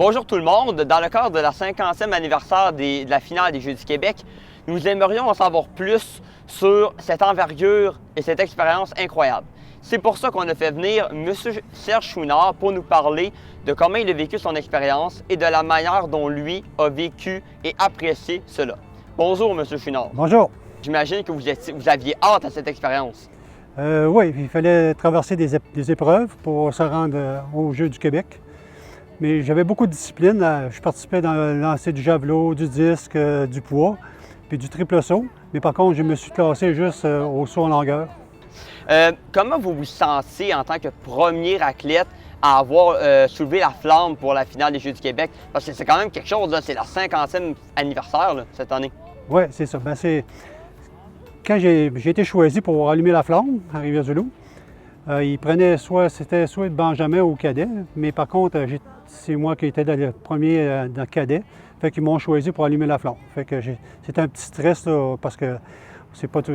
Bonjour tout le monde. Dans le cadre de la 50e anniversaire de la finale des Jeux du Québec, nous aimerions en savoir plus sur cette envergure et cette expérience incroyable. C'est pour ça qu'on a fait venir M. Serge Chouinard pour nous parler de comment il a vécu son expérience et de la manière dont lui a vécu et apprécié cela. Bonjour M. Chouinard. Bonjour. J'imagine que vous aviez hâte à cette expérience. Oui, il fallait traverser des épreuves pour se rendre aux Jeux du Québec. Mais j'avais beaucoup de disciplines. Je participais dans le lancer du javelot, du disque, du poids, puis du triple saut. Mais par contre, je me suis classé juste au saut en longueur. Comment vous vous sentez en tant que premier athlète à avoir soulevé la flamme pour la finale des Jeux du Québec? Parce que c'est quand même quelque chose, là, c'est la 50e anniversaire là, cette année. Oui, c'est ça. Quand j'ai été choisi pour allumer la flamme à Rivière-du-Loup, ils prenaient c'était soit de Benjamin ou cadet, mais par contre, c'est moi qui étais dans le premier dans le cadet. Fait qu'ils m'ont choisi pour allumer la flamme. Fait que c'était un petit stress là, parce que c'est pas tout,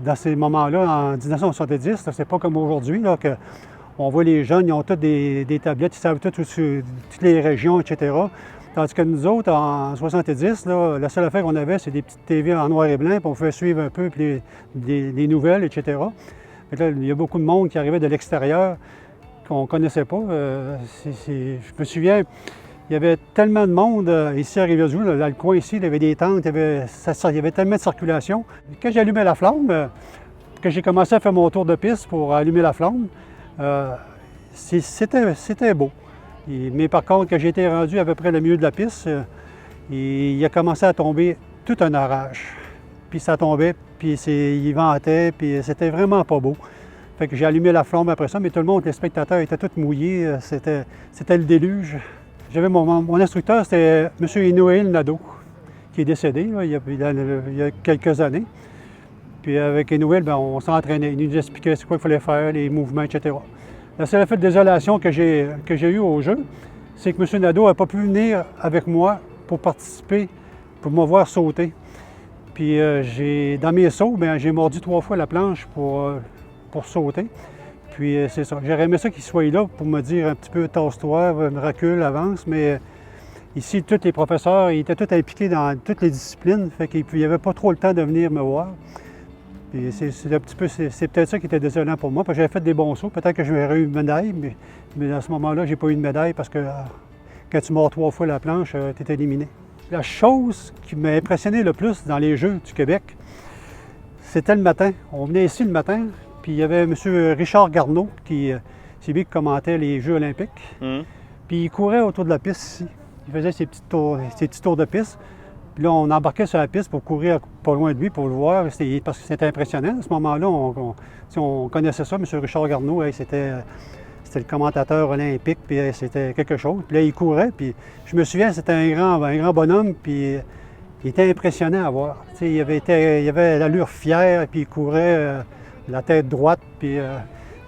dans ces moments-là, en 1970, c'est pas comme aujourd'hui, là, que on voit les jeunes, ils ont tous des tablettes, ils savent toutes les régions, etc. Tandis que nous autres, en 70, là, la seule affaire qu'on avait, c'est des petites TV en noir et blanc, puis on pouvait suivre un peu les nouvelles, etc. Là, il y a beaucoup de monde qui arrivait de l'extérieur qu'on ne connaissait pas. Je me souviens, il y avait tellement de monde ici à Rivière-du-Loup, dans le coin ici, il y avait des tentes, il y avait tellement de circulation. Quand j'ai allumé la flamme, quand j'ai commencé à faire mon tour de piste pour allumer la flamme, c'était beau. Mais par contre, quand j'ai été rendu à peu près le milieu de la piste, il a commencé à tomber tout un orage. Puis ça tombait, puis il ventait, puis c'était vraiment pas beau. Fait que j'ai allumé la flamme après ça, mais tout le monde, les spectateurs étaient tous mouillés, c'était le déluge. J'avais mon instructeur, c'était M. Noël Nadeau, qui est décédé là, il y a quelques années. Puis avec Noël, on s'entraînait, il nous expliquait ce qu'il fallait faire, les mouvements, etc. La seule effet de désolation que j'ai eu au jeu, c'est que M. Nadeau n'a pas pu venir avec moi pour participer, pour me voir sauter. Puis dans mes sauts, j'ai mordu 3 fois la planche pour sauter. Puis c'est ça. J'aurais aimé ça qu'il soit là pour me dire un petit peu « tasse-toi, recule, avance », mais ici, tous les professeurs, ils étaient tous impliqués dans toutes les disciplines, fait qu'il n'y avait pas trop le temps de venir me voir. Puis c'est peut-être ça qui était désolant pour moi, parce que j'avais fait des bons sauts. Peut-être que j'aurais eu une médaille, mais à ce moment-là, j'ai pas eu de médaille parce que quand tu mords 3 fois la planche, tu es éliminé. La chose qui m'a impressionné le plus dans les Jeux du Québec, c'était le matin. On venait ici le matin, puis il y avait M. Richard Garneau, c'est lui qui commentait les Jeux olympiques. Puis il courait autour de la piste ici. Il faisait ses petits tours de piste. Puis là, on embarquait sur la piste pour courir pas loin de lui pour le voir, parce que c'était impressionnant. À ce moment-là, on connaissait ça, M. Richard Garneau, c'était le commentateur olympique, puis c'était quelque chose. Puis là, il courait, puis je me souviens, c'était un grand bonhomme, puis il était impressionnant à voir. Il avait l'allure fière, puis il courait la tête droite, puis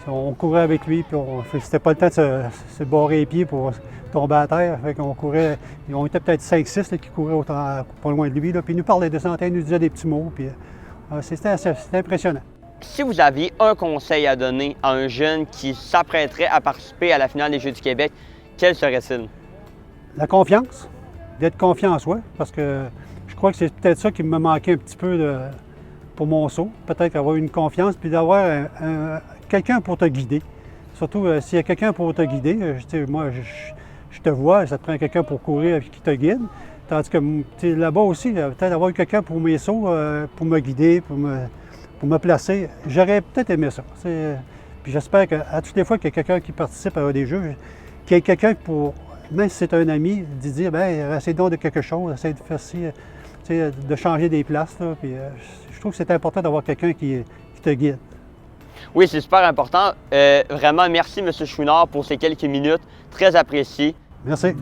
on courait avec lui, puis c'était pas le temps de se barrer les pieds pour tomber à terre. Fait qu'on courait, on était peut-être 5-6 qui couraient pas loin de lui, là, puis il nous parlait de santé, il nous disait des petits mots, puis c'était impressionnant. Si vous aviez un conseil à donner à un jeune qui s'apprêterait à participer à la finale des Jeux du Québec, quel serait-il? La confiance, d'être confiant en soi, parce que je crois que c'est peut-être ça qui me manquait un petit peu pour mon saut. Peut-être avoir une confiance, puis d'avoir quelqu'un pour te guider. Surtout s'il y a quelqu'un pour te guider, moi je te vois, ça te prend quelqu'un pour courir qui te guide. Tandis que là-bas aussi, peut-être avoir quelqu'un pour mes sauts, pour me guider, pour me placer. J'aurais peut-être aimé ça. Puis j'espère qu'à toutes les fois qu'il y a quelqu'un qui participe à des jeux, qu'il y ait quelqu'un pour, même si c'est un ami, de dire essaye donc de quelque chose, essaye de faire ci, de changer des places. Là, puis, je trouve que c'est important d'avoir quelqu'un qui te guide. Oui, c'est super important. Vraiment, merci M. Chouinard pour ces quelques minutes. Très apprécié. Merci.